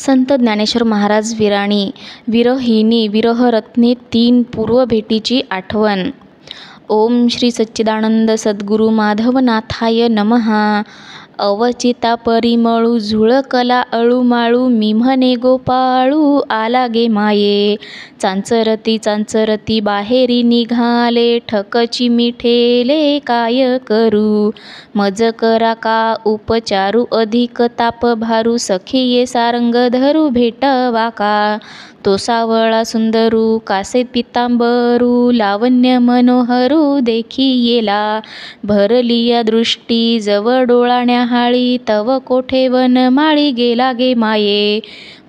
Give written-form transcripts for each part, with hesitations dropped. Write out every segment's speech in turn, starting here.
संत ज्ञानेश्वर महाराज विराणी विरहिणी विरहरत्ने 3 पूर्व भेटीची आठवण. ओम श्री सच्चिदानंद सद्गुरु माधवनाथाय नमहा. अवचिता परिमळू झुळकला अळूमाळू, मी म्हणे गोपाळू आला गे माये. चांचरती चांचरती बाहेरी निघाले, ठकची मिठेले काय करू. मज करा का उपचारू, अधिक ताप भारू, सखिये सारंग धरू भेटवा का. तो सावळा सुंदरू कासे पितांबरू, लावण्य मनोहरू देखी येला. भरलिया दृष्टी जवळ डोळाण्या हाळी, तव कोठे वनमाळी गेला गे माये.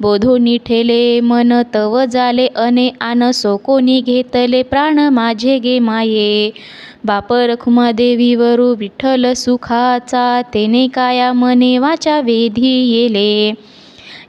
बोधोनी ठेले मन तव जाले अने आन, सोकोनी घेतले प्राण माझे गे माये. बाप रखुमा देवीवरू विठ्ठल सुखाचा, तेने काया मने वाचा वेधी येले.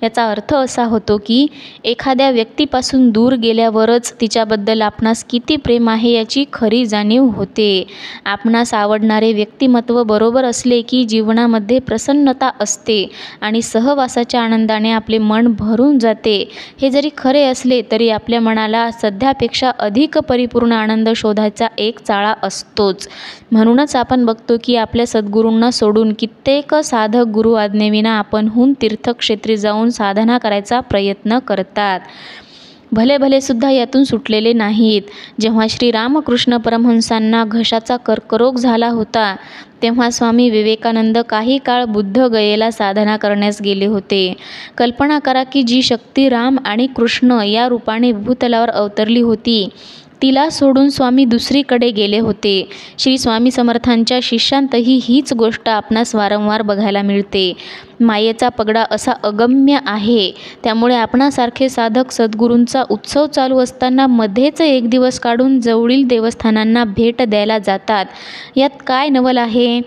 याचा अर्थ असा होतो की एखाद्या व्यक्तीपासून दूर गेल्यावरच तिच्याबद्दल आपणास किती प्रेम आहे याची खरी जाणीव होते. आपणास आवडणारे व्यक्तिमत्व बरोबर असले की जीवनामध्ये प्रसन्नता असते आणि सहवासाच्या आनंदाने आपले मन भरून जाते. हे जरी खरे असले तरी आपल्या मनाला सध्यापेक्षा अधिक परिपूर्ण आनंद शोधायचा एक चाळा असतोच. म्हणूनच आपण बघतो की आपल्या सद्गुरूंना सोडून कित्येक साधक गुरु आज्ञेविना आपणहून तीर्थक्षेत्री जाऊन साधना करायचा प्रयत्न करतात. भले भले सुद्धा यातून सुटलेले नाहीत. जेव्हा श्री रामकृष्ण परमहंसांना घशाचा कर्करोग झाला होता तेव्हा स्वामी विवेकानंद काही काळ बुद्धगयेला साधना करण्यास गेले होते. कल्पना करा की जी शक्ती राम आणि कृष्ण या रूपाने भूतलावर अवतरली होती तिला सोडून स्वामी दुसरीकडे गेले होते. श्री स्वामी समर्थांच्या शिष्यांतही हीच गोष्ट आपणास वारंवार बघायला मिळते. मायेचा पगडा असा अगम्य आहे. त्यामुळे आपणासारखे साधक सद्गुरूंचा उत्सव चालू असताना मध्येच एक दिवस काढून जवळील देवस्थानांना भेट द्यायला जातात. यात काय नवल आहे.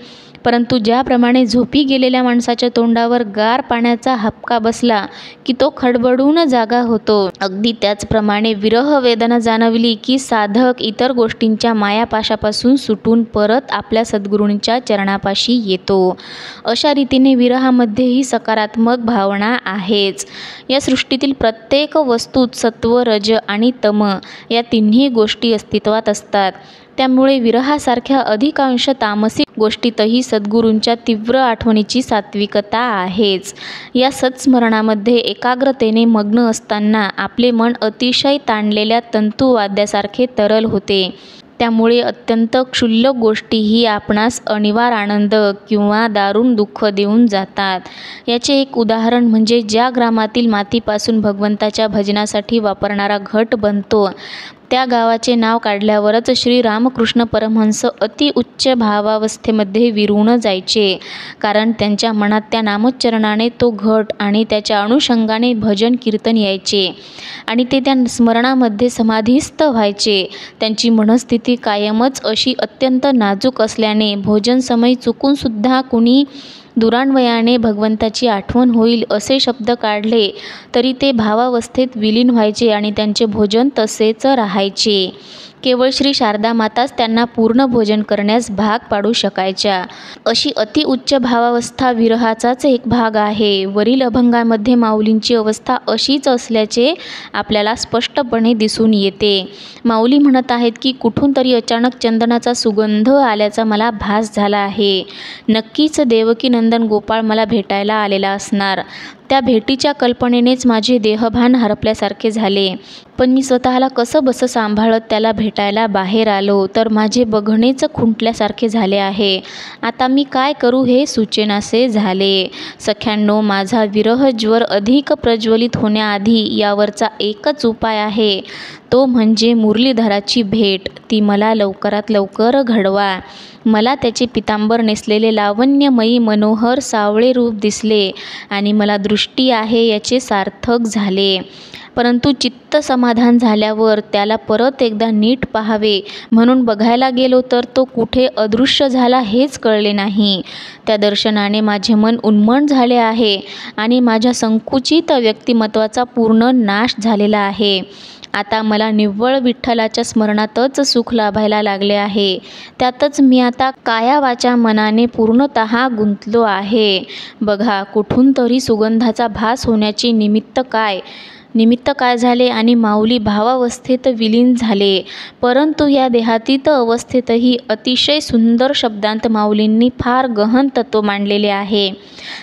परंतु ज्याप्रमाणे झोपी गेलेल्या माणसाच्या तोंडावर गार पाण्याचा हबका बसला की तो खडबडून जागा होतो, अगदी त्याचप्रमाणे विरह वेदना जाणवली की साधक इतर गोष्टींच्या मायापाशापासून सुटून परत आपल्या सद्गुरूंच्या चरणापाशी येतो. अशा रीतीने विरहामध्येही सकारात्मक भावना आहेच. या सृष्टीतील प्रत्येक वस्तूत सत्व, रज आणि तम या तिन्ही गोष्टी अस्तित्वात असतात. त्यामुळे विरहासारख्या अधिकांश तामसिक गोष्टीतही सद्गुरूंच्या तीव्र आठवणीची सात्विकता आहेच. या सत्स्मरणामध्ये एकाग्रतेने मग्न असताना आपले मन अतिशय ताणलेल्या तंतुवाद्यासारखे तरल होते. त्यामुळे अत्यंत क्षुल्लक गोष्टीही आपणास अनिवार्य आनंद किंवा दारुण दुःख देऊन जातात. याचे एक उदाहरण म्हणजे ज्या ग्रामातील मातीपासून भगवंताच्या भजनासाठी वापरणारा घट बनतो त्या गावाचे नाव काढल्यावरच श्री रामकृष्ण परमहंस अतिउच्च भावावस्थेमध्ये विरून जायचे. कारण त्यांच्या मनात त्या नामोच्चारणाने तो घट आणि त्याच्या अनुषंगाने भजन कीर्तन यायचे आणि ते त्या स्मरणामध्ये समाधिस्थ व्हायचे. त्यांची मनस्थिती कायमच अशी अत्यंत नाजूक असल्याने भोजन समय चुकूनसुद्धा कुणी दुरान्वयाने भगवंताची आठवण होईल असे शब्द काढले तरी ते भावावस्थेत विलीन व्हायचे आणि त्यांचे भोजन तसेच राहायचे. केवळ श्री शारदा माताच त्यांना पूर्ण भोजन करण्यास भाग पाडू शकायच्या. अशी अतिउच्च भावावस्था विरहाचाच एक भाग आहे. वरील अभंगामध्ये माऊलींची अवस्था अशीच असल्याचे आपल्याला स्पष्टपणे दिसून येते. माऊली म्हणत आहेत की कुठून तरी अचानक चंदनाचा सुगंध आल्याचा मला भास झाला आहे. नक्कीच देवकीनंदन गोपाळ मला भेटायला आलेला असणार. त्या भेटीच्या कल्पनेनेच माझे देहभान हरपल्यासारखे झाले. पण मी स्वतःला कसं बसं सांभाळत त्याला भेटायला बाहेर आलो तर माझे बघणेच खुंटल्यासारखे झाले आहे. आता मी काय करू हे सुचेनासे झाले. सख्यांनो, माझा विरह ज्वर अधिक प्रज्वलित होण्याआधी यावरचा एकच उपाय आहे. तो म्हणजे मुरलीधराची भेट. ती मला लवकरात लवकर घडवा. मला त्याचे पितांबर नेसलेले लावण्यमयी मनोहर सावळे रूप दिसले आणि मला दृष्टी आहे याचे सार्थक झाले. परंतु चित्त समाधान झाल्यावर त्याला परत एकदा नीट पाहावे म्हणून बघायला गेलो तर तो कुठे अदृश्य झाला हेच कळले नाही. त्या दर्शनाने माझे मन उन्मन झाले आहे आणि माझ्या संकुचित व्यक्तिमत्वाचा पूर्ण नाश झालेला आहे. आता मला निव्वळ विठ्ठलाच्या स्मरणातच सुख लाभायला लागले आहे. त्यातच मी आता काया वाचा मनाने पूर्णतः गुंतलो आहे. बघा, कुठून तरी सुगंधाचा भास होण्याचे निमित्त काय झाले आणि माऊली भावावस्थेत विलीन झाले. परंतु या देहातीत अवस्थेतही अतिशय सुंदर शब्दांत माऊलींनी फार गहन तत्व मांडलेले आहे.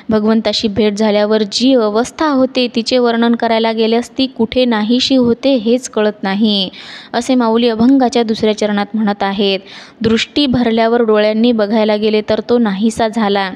भगवंताशी भेट झाल्यावर जी अवस्था होते तिचे वर्णन करायला गेल्यास ती कुठे नाहीशी होते हेच कळत नाही, असे माऊली अभंगाच्या दुसऱ्या चरणात म्हणत आहेत. दृष्टी भरल्यावर डोळ्यांनी बघायला गेले तर तो नाहीसा झाला.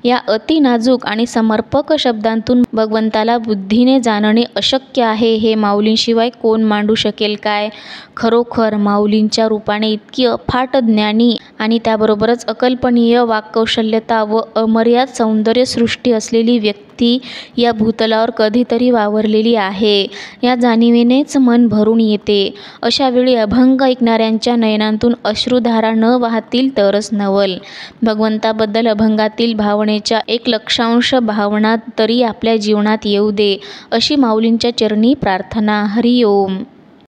या अति नाजूक आणि समर्पक शब्दांतून भगवंताला बुद्धीने जाणणे अशक्य आहे हे माऊलींशिवाय कोण मांडू शकेल काय? खरोखर माऊलींच्या रूपाने इतकी अफाट ज्ञानी आणि त्याबरोबरच अकल्पनीय वाक्कौशल्यता व अमर्याद सौंदर्य सृष्टी असलेली व्यक्ती या भूतलावर कधीतरी वावरलेली आहे या जाणीवेनेच मन भरून येते. अशा वेळी अभंग ऐकणाऱ्यांच्या नयनांतून अश्रुधारा न वाहतील तरच नवल. भगवंताबद्दल अभंगातील भावनेच्या 1,00,000 भावना तरी आपल्या जीवनात येऊ दे, अशी माऊलींच्या चरणी प्रार्थना. हरिओम.